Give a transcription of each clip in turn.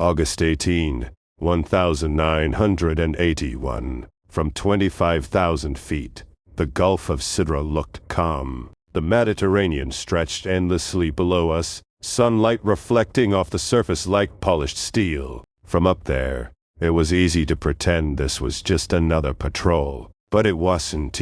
August 18, 1981. From 25,000 feet, the Gulf of Sidra looked calm. The Mediterranean stretched endlessly below us, sunlight reflecting off the surface like polished steel. From up there, it was easy to pretend this was just another patrol. But it wasn't.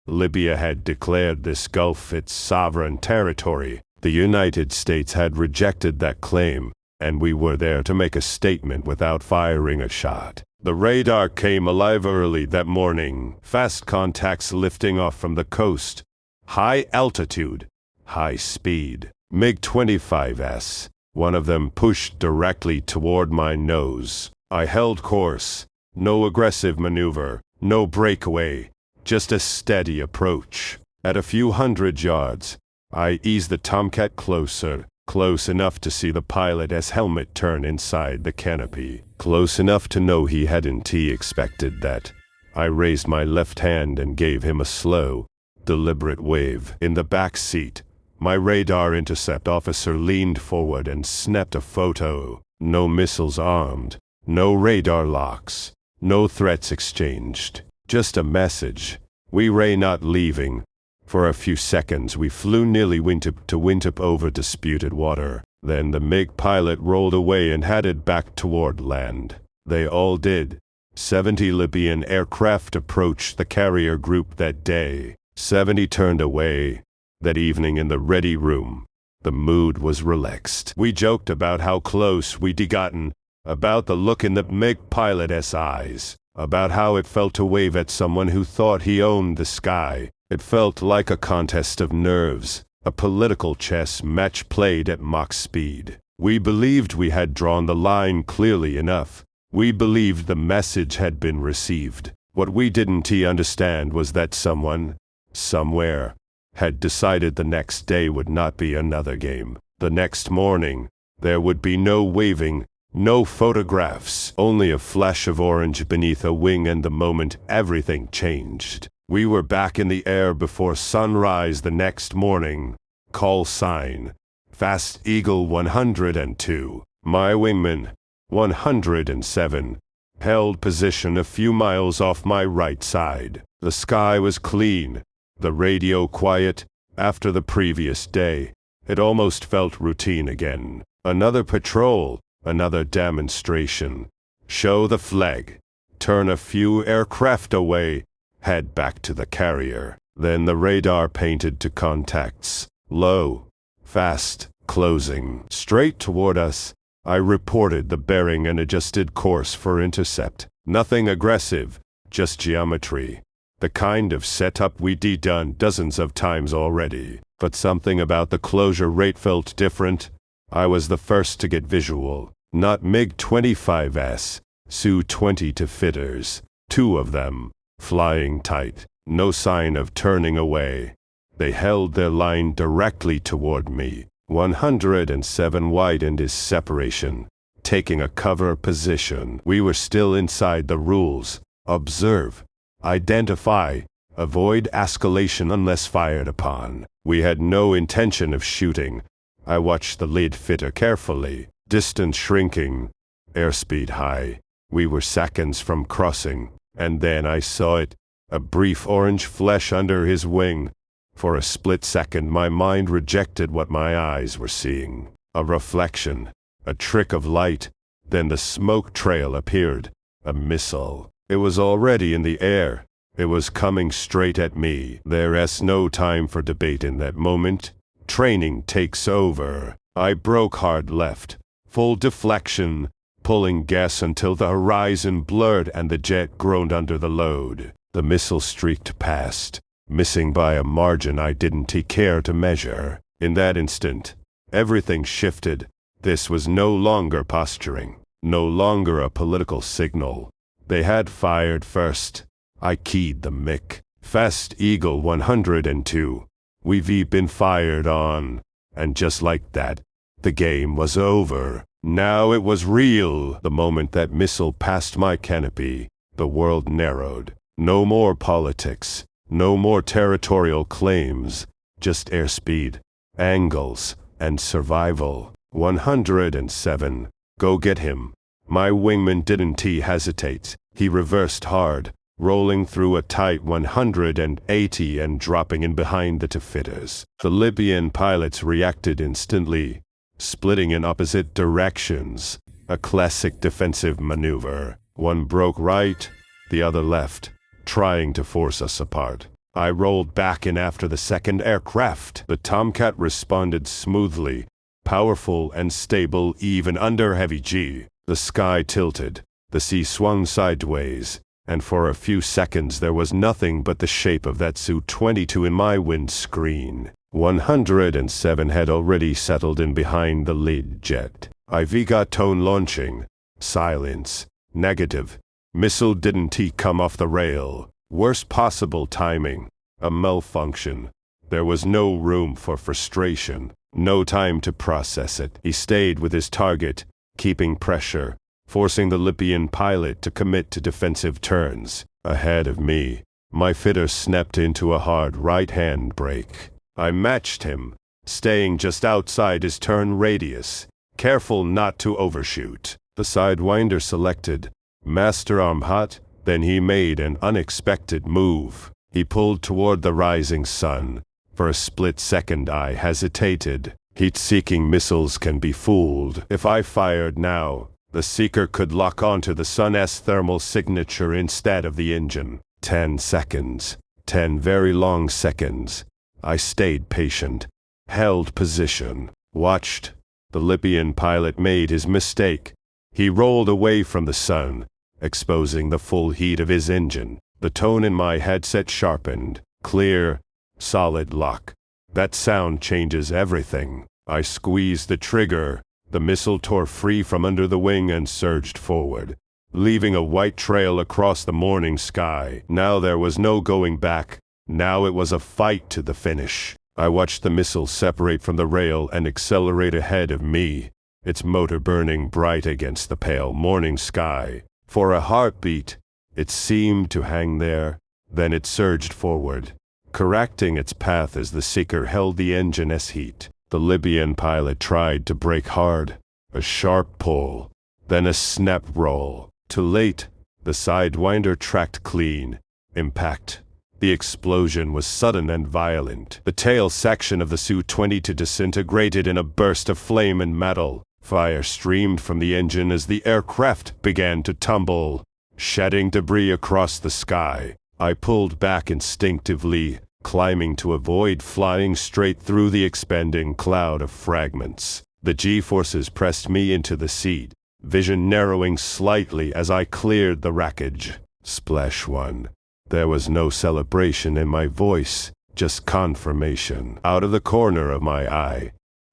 Libya had declared this Gulf its sovereign territory. The United States had rejected that claim, and we were there to make a statement without firing a shot. The radar came alive early that morning, fast contacts lifting off from the coast. High altitude, high speed. MiG-25s. One of them pushed directly toward my nose. I held course. No aggressive maneuver, no breakaway, just a steady approach. At a few hundred yards, I eased the Tomcat closer, close enough to see the pilot's helmet turn inside the canopy, close enough to know he hadn't expected that. I raised my left hand and gave him a slow, deliberate wave. In the back seat, my radar intercept officer leaned forward and snapped a photo. No missiles armed, no radar locks, no threats exchanged. Just a message. We ray not leaving. For a few seconds we flew nearly wingtip to wingtip over disputed water. Then the MiG pilot rolled away and headed back toward land. They all did. 70 Libyan aircraft approached the carrier group that day. 70 turned away. That evening in the ready room, the mood was relaxed. We joked about how close we'd gotten, about the look in the MiG pilot's eyes, about how it felt to wave at someone who thought he owned the sky. It felt like a contest of nerves, a political chess match played at Mach speed. We believed we had drawn the line clearly enough. We believed the message had been received. What we didn't understand was that someone, somewhere, had decided the next day would not be another game. The next morning, there would be no waving, no photographs, only a flash of orange beneath a wing, and the moment everything changed. We were back in the air before sunrise the next morning. Call sign, Fast Eagle 102. My wingman, 107, held position a few miles off my right side. The sky was clean, the radio quiet. After the previous day, it almost felt routine again. Another patrol, another demonstration. Show the flag, turn a few aircraft away, head back to the carrier. Then the radar painted to contacts. Low, fast, closing. Straight toward us. I reported the bearing and adjusted course for intercept. Nothing aggressive, just geometry. The kind of setup we'd done dozens of times already. But something about the closure rate felt different. I was the first to get visual. Not MiG-25s, Su-22 fitters. 2 of them, flying tight. No sign of turning away. They held their line directly toward me. 107 widened his separation, taking a cover position. We were still inside the rules. Observe, identify, avoid escalation unless fired upon. We had no intention of shooting. I watched the lead fitter carefully. Distance shrinking, airspeed high. We were seconds from crossing, and then I saw it, a brief orange flash under his wing. For a split second my mind rejected what my eyes were seeing. A reflection, a trick of light, then the smoke trail appeared. A missile. It was already in the air. It was coming straight at me. There's no time for debate in that moment. Training takes over. I broke hard left, full deflection, pulling gas until the horizon blurred and the jet groaned under the load. The missile streaked past, missing by a margin I didn't care to measure. In that instant, everything shifted. This was no longer posturing, no longer a political signal. They had fired first. I keyed the MiG. Fast Eagle 102. We've been fired on. And just like that, the game was over. Now it was real. The moment that missile passed my canopy, the world narrowed. No more politics. No more territorial claims. Just airspeed, angles, and survival. 107. Go get him. My wingman didn't hesitate. He reversed hard, rolling through a tight 180 and dropping in behind the Tomcats. The Libyan pilots reacted instantly, splitting in opposite directions. A classic defensive maneuver. One broke right, the other left, trying to force us apart. I rolled back in after the second aircraft. The Tomcat responded smoothly, powerful and stable even under heavy G. The sky tilted, the sea swung sideways, and for a few seconds there was nothing but the shape of that Su-22 in my windscreen. 107 had already settled in behind the lead jet. IV got tone launching. Silence. Negative. Missile didn't come off the rail. Worst possible timing. A malfunction. There was no room for frustration. No time to process it. He stayed with his target, keeping pressure, forcing the Libyan pilot to commit to defensive turns. Ahead of me, my fitter snapped into a hard right-hand brake. I matched him, staying just outside his turn radius, careful not to overshoot. The sidewinder selected, master arm hot, then he made an unexpected move. He pulled toward the rising sun. For a split second I hesitated. Heat-seeking missiles can be fooled. If I fired now, the seeker could lock onto the sun's thermal signature instead of the engine. 10 seconds. 10 very long seconds. I stayed patient, held position, watched. The Libyan pilot made his mistake. He rolled away from the sun, exposing the full heat of his engine. The tone in my headset sharpened. Clear, solid lock. That sound changes everything. I squeezed the trigger. The missile tore free from under the wing and surged forward, leaving a white trail across the morning sky. Now there was no going back. Now it was a fight to the finish. I watched the missile separate from the rail and accelerate ahead of me, its motor burning bright against the pale morning sky. For a heartbeat, it seemed to hang there. Then it surged forward, correcting its path as the seeker held the engine's heat. The Libyan pilot tried to brake hard. A sharp pull, then a snap roll. Too late. The sidewinder tracked clean. Impact. The explosion was sudden and violent. The tail section of the Su-22 disintegrated in a burst of flame and metal. Fire streamed from the engine as the aircraft began to tumble, shedding debris across the sky. I pulled back instinctively, climbing to avoid flying straight through the expanding cloud of fragments. The G-forces pressed me into the seat, vision narrowing slightly as I cleared the wreckage. Splash one. There was no celebration in my voice, just confirmation. Out of the corner of my eye,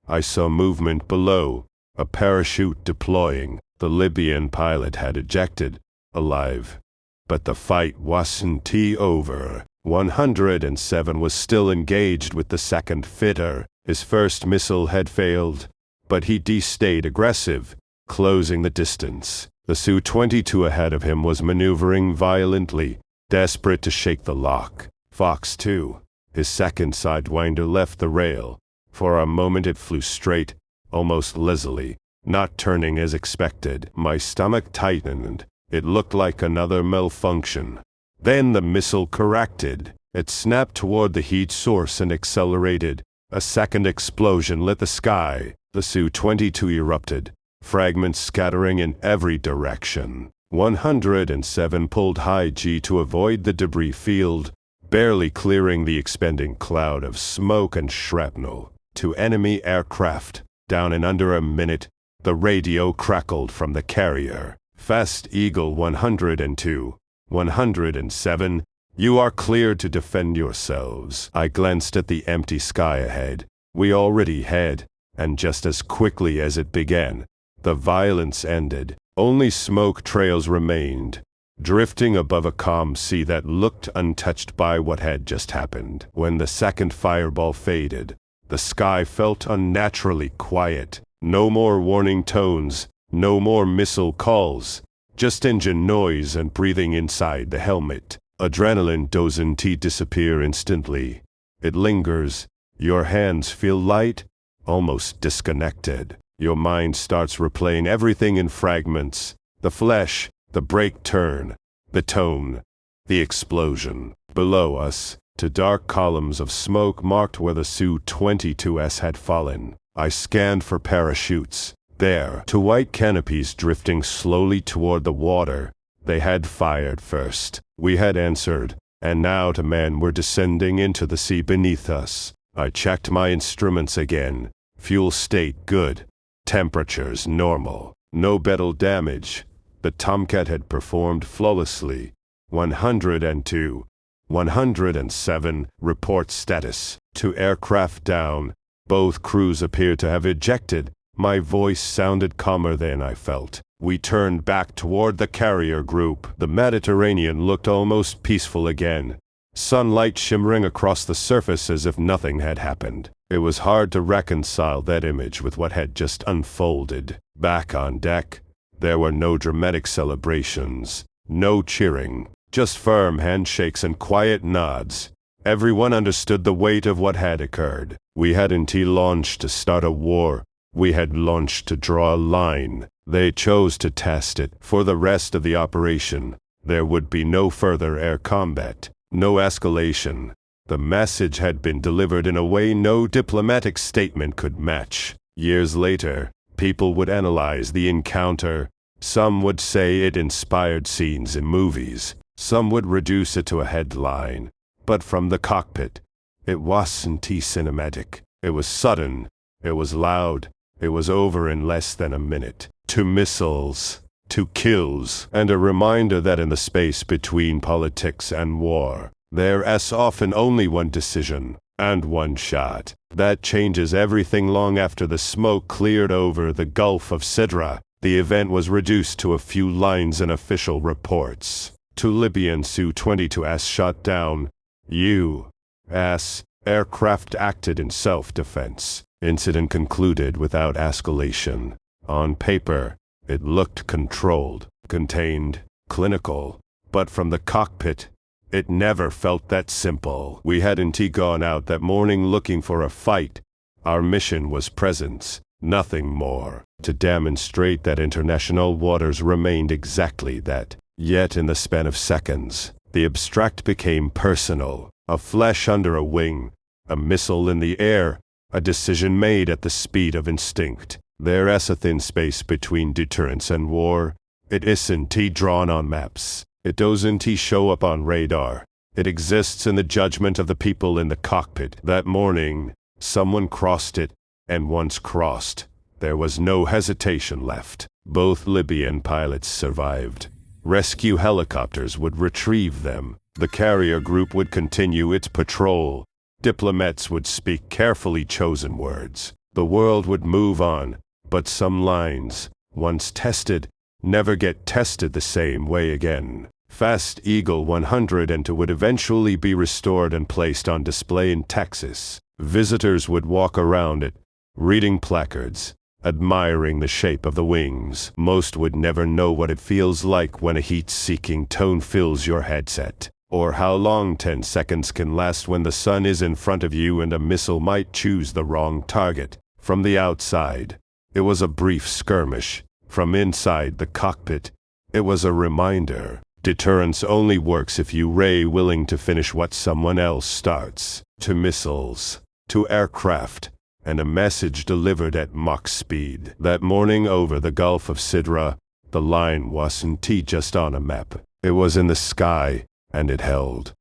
I saw movement below, a parachute deploying. The Libyan pilot had ejected, alive. But the fight wasn't over. 107 was still engaged with the second fitter. His first missile had failed, but he stayed aggressive, closing the distance. The Su-22 ahead of him was maneuvering violently, desperate to shake the lock. Fox 2, his second sidewinder, left the rail. For a moment it flew straight, almost lazily, not turning as expected. My stomach tightened. It looked like another malfunction. Then the missile corrected. It snapped toward the heat source and accelerated. A second explosion lit the sky. The Su-22 erupted, fragments scattering in every direction. 107 pulled high G to avoid the debris field, barely clearing the expanding cloud of smoke and shrapnel. To enemy aircraft, down in under a minute, the radio crackled from the carrier. Fast Eagle 102, 107, you are cleared to defend yourselves. I glanced at the empty sky ahead. We already had, and just as quickly as it began, the violence ended. Only smoke trails remained, drifting above a calm sea that looked untouched by what had just happened. When the second fireball faded, the sky felt unnaturally quiet. No more warning tones, no more missile calls, just engine noise and breathing inside the helmet. Adrenaline doesn't disappear instantly. It lingers. Your hands feel light, almost disconnected. Your mind starts replaying everything in fragments. The flesh, the brake turn, the tone, the explosion. Below us, two dark columns of smoke marked where the Su-22s had fallen. I scanned for parachutes. There, two white canopies drifting slowly toward the water. They had fired first. We had answered, and now two men were descending into the sea beneath us. I checked my instruments again. Fuel state good. Temperatures normal. No battle damage. The Tomcat had performed flawlessly. 102. 107. Report status. 2 aircraft down. Both crews appeared to have ejected. My voice sounded calmer than I felt. We turned back toward the carrier group. The Mediterranean looked almost peaceful again. Sunlight shimmering across the surface as if nothing had happened. It was hard to reconcile that image with what had just unfolded. Back on deck, there were no dramatic celebrations, no cheering, just firm handshakes and quiet nods. Everyone understood the weight of what had occurred. We hadn't launched to start a war. We had launched to draw a line. They chose to test it. For the rest of the operation, there would be no further air combat, no escalation. The message had been delivered in a way no diplomatic statement could match. Years later, people would analyze the encounter. Some would say it inspired scenes in movies. Some would reduce it to a headline. But from the cockpit, it wasn't cinematic. It was sudden. It was loud. It was over in less than a minute. 2 missiles, 2 kills, and a reminder that in the space between politics and war, there's often only one decision, and one shot. That changes everything. Long after the smoke cleared over the Gulf of Sidra, the event was reduced to a few lines in official reports. 2 Libyan Su-22s shot down. U.S. aircraft acted in self-defense. Incident concluded without escalation. On paper, it looked controlled, contained, clinical. But from the cockpit, it never felt that simple. We hadn't gone out that morning looking for a fight. Our mission was presence, nothing more. To demonstrate that international waters remained exactly that. Yet in the span of seconds, the abstract became personal. A flash under a wing, a missile in the air, a decision made at the speed of instinct. There's a thin space between deterrence and war. It isn't drawn on maps. It doesn't show up on radar. It exists in the judgment of the people in the cockpit. That morning, someone crossed it, and once crossed, there was no hesitation left. Both Libyan pilots survived. Rescue helicopters would retrieve them. The carrier group would continue its patrol. Diplomats would speak carefully chosen words. The world would move on, but some lines, once tested, never get tested the same way again. Fast Eagle 102 would eventually be restored and placed on display in Texas. Visitors would walk around it, reading placards, admiring the shape of the wings. Most would never know what it feels like when a heat-seeking tone fills your headset, or how long 10 seconds can last when the sun is in front of you and a missile might choose the wrong target. From the outside, it was a brief skirmish. From inside the cockpit, it was a reminder. Deterrence only works if you're willing to finish what someone else starts. 2 missiles, 2 aircraft, and a message delivered at Mach speed. That morning over the Gulf of Sidra, the line wasn't just on a map. It was in the sky, and it held.